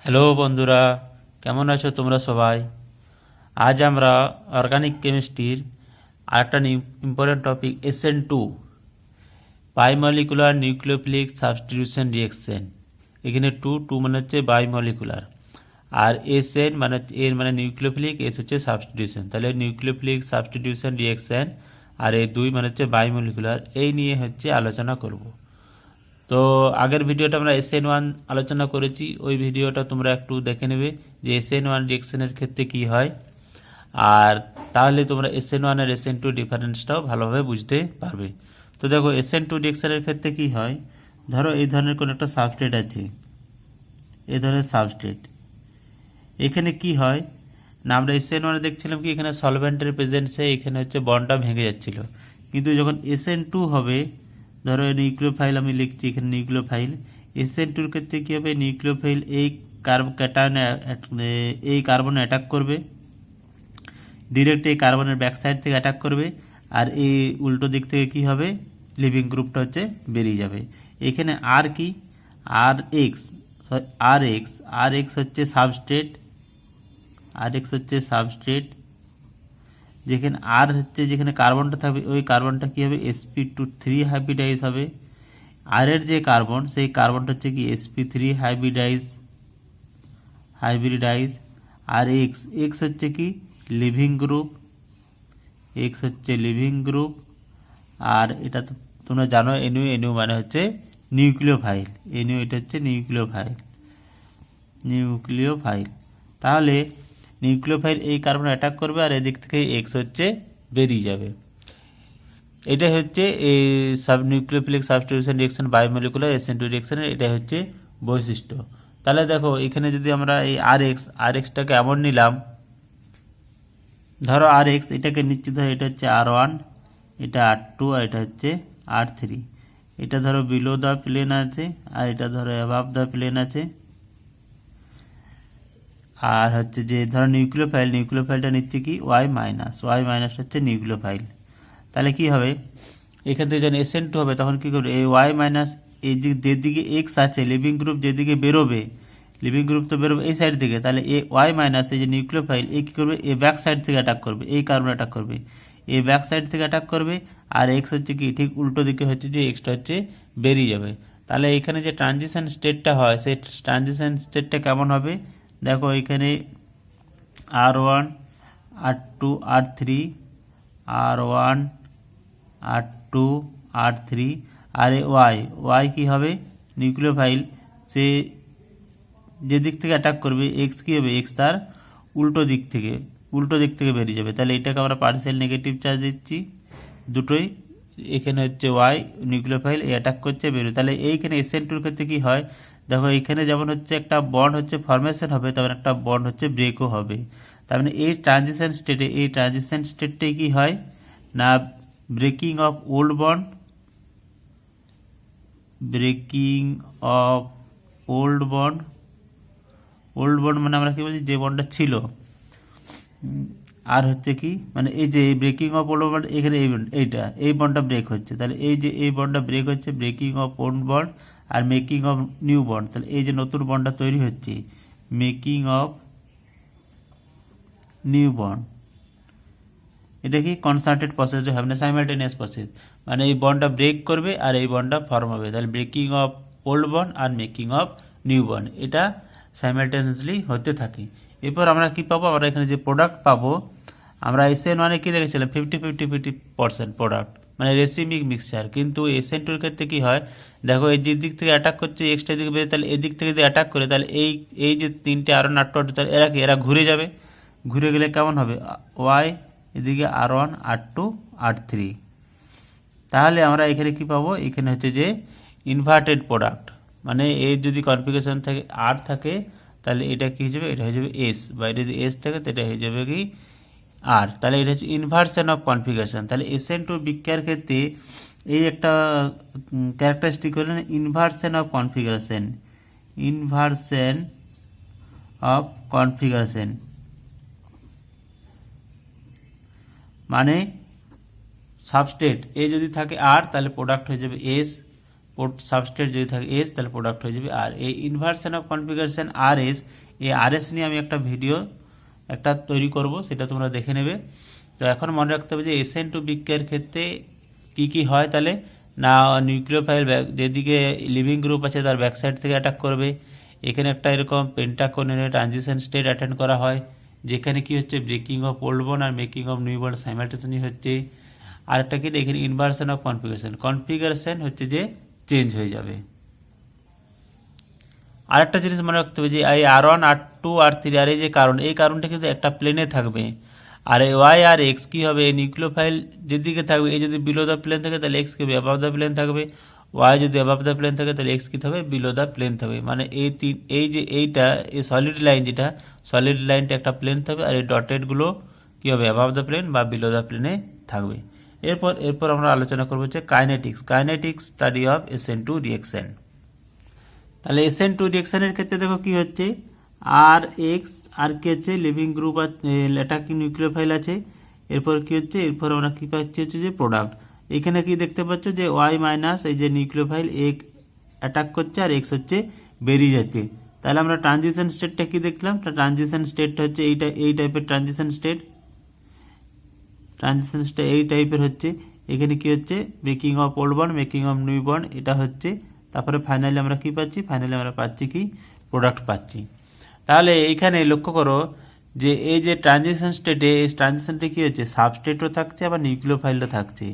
Hello বন্ধুরা, কেমন আছো তোমরা সবাই? আজ আমরা অর্গানিক কেমিস্ট্রির আরেকটা important topic SN2 biomolecular nucleophilic substitution reaction. এখানে টু টু মানে হচ্ছে বায়োমলিকুলার, আর SN মানে এর মানে নিউক্লিওফিলিক, এস হচ্ছে সাবস্টিটিউশন। তাহলে নিউক্লিওফিলিক সাবস্টিটিউশন রিঅ্যাকশন আর এই দুই মানে হচ্ছে বায়োমলিকুলার, এই নিয়ে হচ্ছে আলোচনা করব। তো আগের ভিডিওটা আমরা SN1 আলোচনা করেছি, ওই ভিডিওটা তোমরা একটু দেখে নেবে যে SN1 রিঅ্যাকশনের ক্ষেত্রে কি হয়, আর তাহলে তোমরা SN1 আর SN2 ডিফারেন্সটাও ভালোভাবে বুঝতে পারবে। তো দেখো SN2 রিঅ্যাকশনের ক্ষেত্রে কি হয়, ধরো এই ধরনের কোনো একটা সাবস্ট্রেট আছে, এই ধরনের সাবস্ট্রেট, এখানে কি হয় না, আমরা SN1 দেখছিলাম কি এখানে সলভেন্টের প্রেজেন্সে এখানে হচ্ছে বন্ডটা ভেঙে যাচ্ছিল, কিন্তু যখন SN2 হবে, ধরো নিউক্লিওফাইল আমি লিখছি এখানে নিউক্লিওফাইল, SN2-র ক্ষেত্রে কী হবে, নিউক্লিওফাইল এই এই কার্বনে অ্যাটাক করবে, ডিরেক্ট এই কার্বনের ব্যাক সাইড থেকে অ্যাটাক করবে, আর এই উল্টো দিক থেকে কি হবে, লিভিং গ্রুপটা হচ্ছে বেরিয়ে যাবে। এখানে আর কি, আর এক্স হচ্ছে সাবস্ট্রেট, যেখানে আর হচ্ছে যেখানে কার্বনটা থাকবে ওই কার্বনটা কি হবে, sp2 হাইব্রিডাইজ হবে। আর এর যে কার্বন সেই কার্বনটা হচ্ছে কি sp3 হাইব্রিডাইজ। আর এক্স হচ্ছে কি লিভিং গ্রুপ, আর এটা তো তোমরা জানো এনইউ মানে হচ্ছে নিউক্লিওফাইল, এটা হচ্ছে নিউক্লিওফাইল। তাহলে নিউক্লিওফাইল এই কার্বন অ্যাটাক করবে আর এদিক থেকে এক্স হচ্ছে বেরিয়ে যাবে। এটা হচ্ছে এই nucleophilic substitution reaction biomolecular SN2 রিঅ্যাকশনের এটা হচ্ছে বৈশিষ্ট্য। তাহলে দেখো এখানে যদি আমরা এই আর এক্সটাকে এমন নিলাম, ধরো এটাকে নিচ্ছি, ধরো এটা হচ্ছে R1, এটা R2, আর এটা হচ্ছে R3। এটা ধরো বিলো দ্য প্লেন আছে আর এটা ধরো অ্যাবাভ দ্য প্লেন আছে। আর হচ্ছে যে ধরো নিউক্লিওফাইলটা নিচ্ছে কি ওয়াই মাইনাস হচ্ছে নিউক্লিওফাইল। তাহলে কি হবে, এখান থেকে যখন SN2 হবে তখন কি করবে, এই ওয়াই মাইনাস এই যেদিকে এক্স আছে লিভিং গ্রুপ যেদিকে বেরোবে, লিভিং গ্রুপ তো বেরোবে এই সাইড থেকে, তাহলে এ ওয়াই মাইনাস এই যে নিউক্লিওফাইল এ কী করবে, এ ব্যাক সাইড থেকে অ্যাটাক করবে, এই কার্বন অ্যাটাক করবে, এ ব্যাক সাইড থেকে অ্যাটাক করবে, আর এক্স হচ্ছে কি ঠিক উল্টো দিকে হচ্ছে যে এক্সটা হচ্ছে বেরিয়ে যাবে। তাহলে এখানে যে ট্রানজিশন স্টেটটা হয় সেই ট্রানজিশন স্টেটটা কেমন হবে, দেখো এখানে R1 R2 R3, R1 R2 R3, আর ওয়াই কি হবে, নিউক্লিওফাইল সে যে দিক থেকে অ্যাটাক করবে এক্স কী হবে, এক্স তার উল্টো দিক থেকে বেরিয়ে যাবে। তাহলে এটাকে আমরা পার্সিয়াল নেগেটিভ চার্জ দিচ্ছি দুটোই। এখানে হচ্ছে ওয়াই নিউক্লিওফাইল অ্যাটাক করছে বেরোয়, তাহলে এইখানে SN2-র ক্ষেত্রে কী হয়, দেখো এইখানে যেমন হচ্ছে একটা বন্ড হচ্ছে ফরমেশন হবে, তেমন একটা বন্ড হচ্ছে ব্রেকও হবে। তার মানে এই ট্রানজিশন স্টেটে কি হয় না, ব্রেকিং অফ ওল্ড বন্ড মানে আমরা কি বলছি, যে বন্ডটা ছিল, আর হচ্ছে কি মানে এই যে ব্রেকিং অফ ওল্ড বন্ড, এখানে এই বন্ডটা ব্রেক হচ্ছে, তাহলে এই যে এই বন্ডটা ব্রেক হচ্ছে, breaking of old bond are making of new bond. তাহলে এই যে নতুন বন্ডটা তৈরি হচ্ছে, মেকিং অফ নিউ বন্ড, এটা কি কনসার্টেড প্রসেস হবে না, সাইমালটেনিয়াস প্রসেস, মানে এই বন্ডটা ব্রেক করবে আর এই বন্ডটা ফর্ম হবে। তাহলে breaking of old bond are making of new bond এটা সাইমালটেনিয়াসলি হতে থাকে। এরপর আমরা কি পাবো, আমরা এখানে যে প্রোডাক্ট পাবো, আমরা SN1-এ কি দেখেছিলাম 50-50% প্রোডাক্ট মানে রেসিমিক মিক্সচার, কিন্তু SN2-এর ক্ষেত্রে কি হয়, দেখো এই যে দিক থেকে অ্যাটাক করছে এক্সট্রা দিকে বেরিয়ে, তাহলে এদিক থেকে যদি অ্যাটাক করে তাহলে এই যে তিনটে R1 R2 তাহলে এরা ঘুরে যাবে, ঘুরে গেলে কেমন হবে, ওয়াই এদিকে R1 R2 R3। তাহলে আমরা এখানে কি পাবো, এখানে হচ্ছে যে ইনভার্টেড প্রোডাক্ট, মানে এর যদি কনফিগারেশন থাকে আর থাকে তাহলে এটা কি হয়ে যাবে, এটা হয়ে যাবে এস, বা এটা যদি এস থাকে তো এটা হয়ে যাবে কি আর, তাহলে এটা হচ্ছে ইনভার্সন অফ কনফিগারেশন। তাহলে SN2 বিক্রিয়ার ক্ষেত্রে এই একটা ক্যারেক্টারিস্টিক হলো ইনভার্সন অফ কনফিগারেশন, মানে সাবস্ট্রেট এ যদি থাকে আর তাহলে প্রোডাক্ট হয়ে যাবে এস, সাবস্ট্রেট যদি থাকে এস তাহলে প্রোডাক্ট হয়ে যাবে আর। এই inversion of configuration R S, এই আর এস নিয়ে আমি একটা ভিডিও তৈরি করব, সেটা তোমরা দেখে নেবে। তো এখন মনে রাখতে হবে যে SN2 বিক্রিয়ার ক্ষেত্রে কি হয়, তাহলে না নিউক্লিওফাইল যেদিকে লিভিং গ্রুপ আছে তার ব্যাক সাইড থেকে অ্যাটাক করবে। এখানে একটা এরকম পেন্টাকোনিনের ট্রানজিশন স্টেট অ্যাটেন্ড করা হয়, যেখানে কি হচ্ছে breaking of old bond are making of new bond simultaneously হচ্ছে। আর একটা কি এখানে ইনভার্সন অফ কনফিগারেশন হচ্ছে যে চেঞ্জ হয়ে যাবে। আর একটা জিনিস মনে রাখতে হবে যে এই R1 R2 R3 আর এই যে এই কারণটা কিন্তু একটা প্লেনে থাকবে, আর এই ওয়াই আর এক্স কী হবে, এই নিউক্লিওফাইল যেদিকে থাকবে, এই যদি বিলো দ্য প্লেন থাকে তাহলে এক্স কি হবে, অ্যাবাভ দ্য প্লেন থাকবে, ওয়াই যদি অ্যাবাভ দ্য প্লেন থাকে তাহলে এক্স কী থাকবে, বিলো দ্য প্লেন থাকবে। মানে এই সলিড লাইন যেটা সলিড লাইনটা একটা প্লেন থাকবে, আর এই ডটেডগুলো কী হবে, অ্যাবাভ দ্য প্লেন বা বিলো দ্য প্লেনে থাকবে। এরপর আমরা আলোচনা করবো হচ্ছে kinetics study of SN2 reaction. তাহলে SN2 রিয়েকশনের ক্ষেত্রে দেখো কি হচ্ছে, আর এক্স আর কি হচ্ছে লিভিং গ্রুপ আর অ্যাটাকিং নিউক্লিওফাইল আছে। এরপর কি হচ্ছে, এরপর আমরা কি পাচ্ছি হচ্ছে যে প্রোডাক্ট। এখানে কি দেখতে পাচ্ছ যে ওয়াই মাইনাস এই যে নিউক্লিওফাইল অ্যাটাক করছে আর এক্স হচ্ছে বেরিয়ে যাচ্ছে। তাহলে আমরা ট্রানজিশন স্টেটটা কি দেখলাম, ট্রানজিশন স্টেটটা হচ্ছে এই টাইপের ট্রানজিশন স্টেট এই টাইপের হচ্ছে। এখানে কি হচ্ছে breaking of old bond making of new bond এটা হচ্ছে। তারপরে ফাইনালি আমরা কি পাচ্ছি, আমরা পাচ্ছি কি প্রোডাক্ট পাচ্ছি। তাহলে এইখানে লক্ষ্য করো যে এই যে ট্রানজিশন স্টেটে, এই ট্রানজিশনটা কি হচ্ছে সাবস্টেটও থাকছে আবার নিউক্লিওফাইলও থাকছে।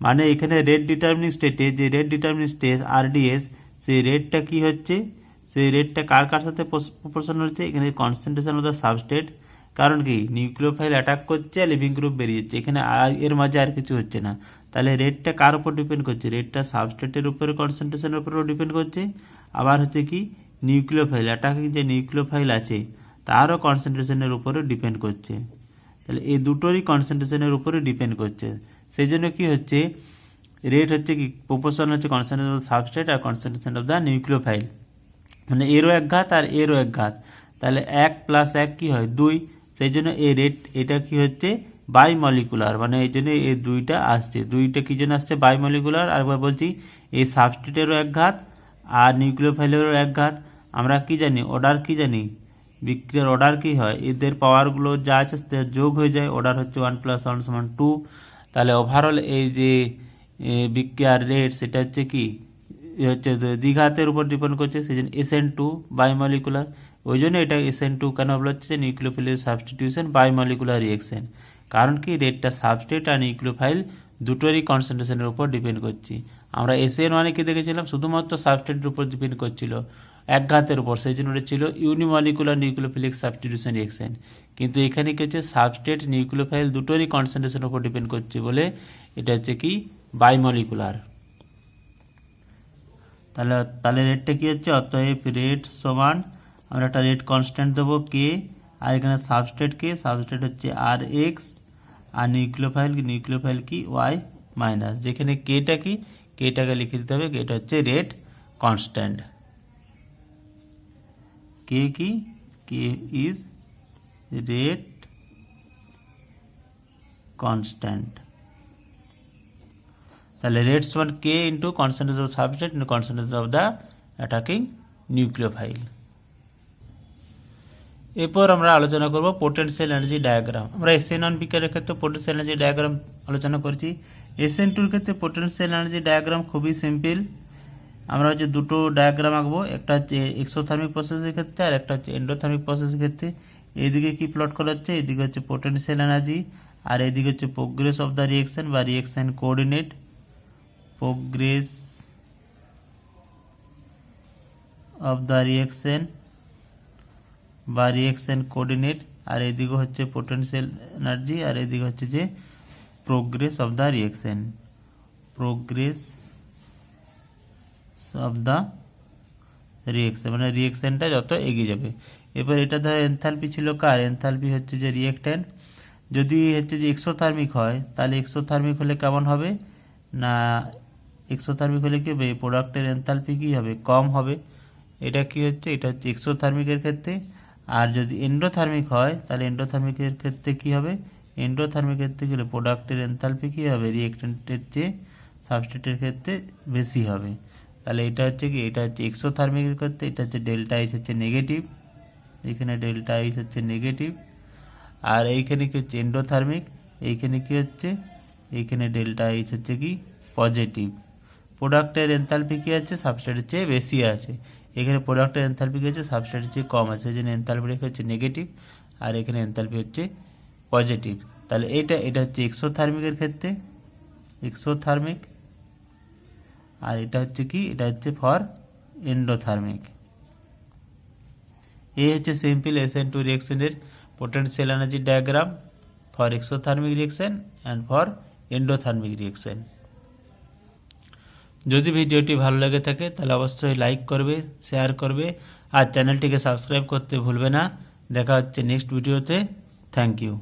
মানে এখানে রেট ডিটারমিনিং স্টেটে যে রেট ডিটারমিনিং স্টেট RDS, সেই রেটটা কি হচ্ছে, সেই রেটটা কার সাথে প্রপোর্শনাল হচ্ছে, এখানে কনসেন্ট্রেশন অফ দ্য সাবস্টেট। কারণ কি নিউক্লিওফাইল অ্যাটাক করছে আর লিভিং গ্রুপ বেরিয়ে যাচ্ছে, এখানে এর মাঝে আর কিছু হচ্ছে না। তাহলে রেটটা কার উপর ডিপেন্ড করছে, রেটটা সাবস্টেটের উপরে কনসেন্ট্রেশনের উপরেও ডিপেন্ড করছে, আবার হচ্ছে কি নিউক্লিওফাইল অ্যাটাকিং যে নিউক্লিওফাইল আছে তারও কনসেন্ট্রেশনের উপরে ডিপেন্ড করছে। তাহলে এই দুটোরই কনসেন্ট্রেশনের উপরে ডিপেন্ড করছে। সেই জন্য কি হচ্ছে রেট হচ্ছে কি প্রপোর্শন হচ্ছে কনসেন্ট্রেশন অফ সাবস্টেট আর কনসেন্ট্রেশন অফ দ্য নিউক্লিওফাইল, মানে এরও এক ঘাত আর এরও এক ঘাত। তাহলে 1 + 1 কি হয় 2, সেই জন্য এই রেট এটা কি হচ্ছে বাইমলিকুলার, মানে এই জন্য এই দুইটা আসছে, দুইটা কি জন্য আসছে বাইমলিকুলার। আরেকবার বলছি এই সাবস্টেটেরও এক ঘাত আর নিউক্লিওফাইলেরও এক ঘাত। আমরা কি জানি অর্ডার কি জানি, বিক্রিয়ার অর্ডার কি হয়, এদের পাওয়ারগুলো যা আছে সেটা যোগ হয়ে যায়, অর্ডার হচ্ছে 1 + 1 = 2। তাহলে ওভারঅল এই যে বিক্রিয়ার রেট সেটা হচ্ছে কি হচ্ছে দ্বিঘাতের উপর ডিপেন্ড করছে, সেই জন্য SN2 বাইমলিকুলার। ওই জন্য এটা SN2 কেন বলা হচ্ছে নিউক্লিওফিলের সাবস্টিটিউশন বাইমলিকুলার রিয়েকশন, কারণ কি রেটটা সাবস্টেট আর নিউক্লিওফাইল দুটোরই কনসেন্ট্রেশনের উপর ডিপেন্ড করছে। আমরা SN1 কি দেখেছিলাম শুধুমাত্র সাবস্টেটের উপর ডিপেন্ড করছিল এক ঘাতের উপর, সেই জন্য এটা ছিল ইউনিমলিকুলার নিউক্লিওফিলিক সাবস্টিটিউশন রিয়েকশন। কিন্তু এখানে কি হচ্ছে সাবস্টেট নিউক্লিওফাইল দুটোরই কনসেন্ট্রেশনের উপর ডিপেন্ড করছে বলে এটা হচ্ছে কি বাইমলিকুলার। তাহলে রেটটা কি হচ্ছে, অতএব রেট সমান আমরা একটা রেট কনস্ট্যান্ট দেবো কে, আর এখানে সাবস্টেট হচ্ছে আর এক্স, আর নিউক্লিওফাইল কি ওয়াই মাইনাস, যেখানে কেটাকে লিখে দিতে হবে, কেটা হচ্ছে rate constant, K is rate constant. তাহলে রেট সমান K into concentration of substrate into concentration of the attacking nucleophile. এরপর আমরা আলোচনা করব পোটেনশিয়াল এনার্জি ডায়াগ্রাম। আমরা SN1 বিক্রিয়ার ক্ষেত্রে পোটেনশিয়াল এনার্জি ডায়াগ্রাম আলোচনা করছি। SN2 ক্ষেত্রে পোটেনশিয়াল এনার্জি ডায়াগ্রাম খুবই সিম্পল। আমরা হচ্ছে দুটো ডায়াগ্রাম আঁকবো, একটা হচ্ছে এক্সোথার্মিক প্রসেসের ক্ষেত্রে আর একটা হচ্ছে এন্ডোথার্মিক প্রসেসের ক্ষেত্রে। এইদিকে কি প্লট করা হচ্ছে, এইদিকে হচ্ছে পোটেনশিয়াল এনার্জি আর এইদিকে হচ্ছে প্রোগ্রেস অফ দ্য রিয়েকশন বা reaction coordinate, progress of the reaction বা রিয়েকশন কোঅর্ডিনেট, আর এইদিকে হচ্ছে পোটেনশিয়াল এনার্জি আর এইদিকে হচ্ছে যে প্রোগ্রেস অফ দ্য রিয়েকশন, মানে রিয়েকশনটা যত এগিয়ে যাবে। এবার এটা ধর এনথালপি ছিল কার, এনথালপি হচ্ছে যে রিয়েক্ট্যান্ট। যদি হচ্ছে যে এক্সোথার্মিক হয় তাহলে এক্সোথার্মিক হলে কেমন হবে না, এক্সোথার্মিক হলে কি হবে প্রোডাক্টের এনথালপি কি হবে কম হবে, এটা কি হচ্ছে এটা হচ্ছে এক্সোথার্মিকের ক্ষেত্রে। আর যদি এন্ডোথার্মিক হয় তাহলে এন্ডোথার্মিকের ক্ষেত্রে কি হবে, এন্ডোথার্মিকের ক্ষেত্রে গেলে প্রোডাক্টের এনথালপি কি হবে রিয়েক্ট্যান্টের চেয়ে সাবস্ট্রেটের ক্ষেত্রে বেশি হবে। তাহলে এটা হচ্ছে কি, এটা হচ্ছে এক্সোথার্মিকের ক্ষেত্রে এটা হচ্ছে ডেল্টা এইচ হচ্ছে নেগেটিভ, এখানে ডেল্টা এইচ হচ্ছে নেগেটিভ। আর এইখানে কি হচ্ছে এন্ডোথার্মিক, এইখানে কি হচ্ছে, এইখানে ডেল্টা এইচ হচ্ছে কি পজিটিভ। প্রোডাক্টের এনথালপি কী আছে, সাবস্ট্রেটের চেয়ে বেশি আছে। এখানে প্রোডাক্টের এনথালপি কী আছে, সাবস্ট্রেটের চেয়ে কম আছে, সেই জন্য এনথালপি রেখে হচ্ছে নেগেটিভ, আর এখানে এনথালপি হচ্ছে পজিটিভ। তাহলে এটা হচ্ছে এক্সোথার্মিকের ক্ষেত্রে, এক্সোথার্মিক। আর এটা হচ্ছে কি, এটা হচ্ছে ফর এন্ডোথার্মিক। এই হচ্ছে সিম্পল SN2 রিঅ্যাকশনের potential energy diagram for exothermic reaction and for endothermic reaction. যদি ভিডিওটি ভালো লেগে থাকে তাহলে অবশ্যই লাইক করবে, শেয়ার করবে, আর চ্যানেলটিকে সাবস্ক্রাইব করতে ভুলবে না। দেখা হচ্ছে নেক্সট ভিডিওতে। Thank you.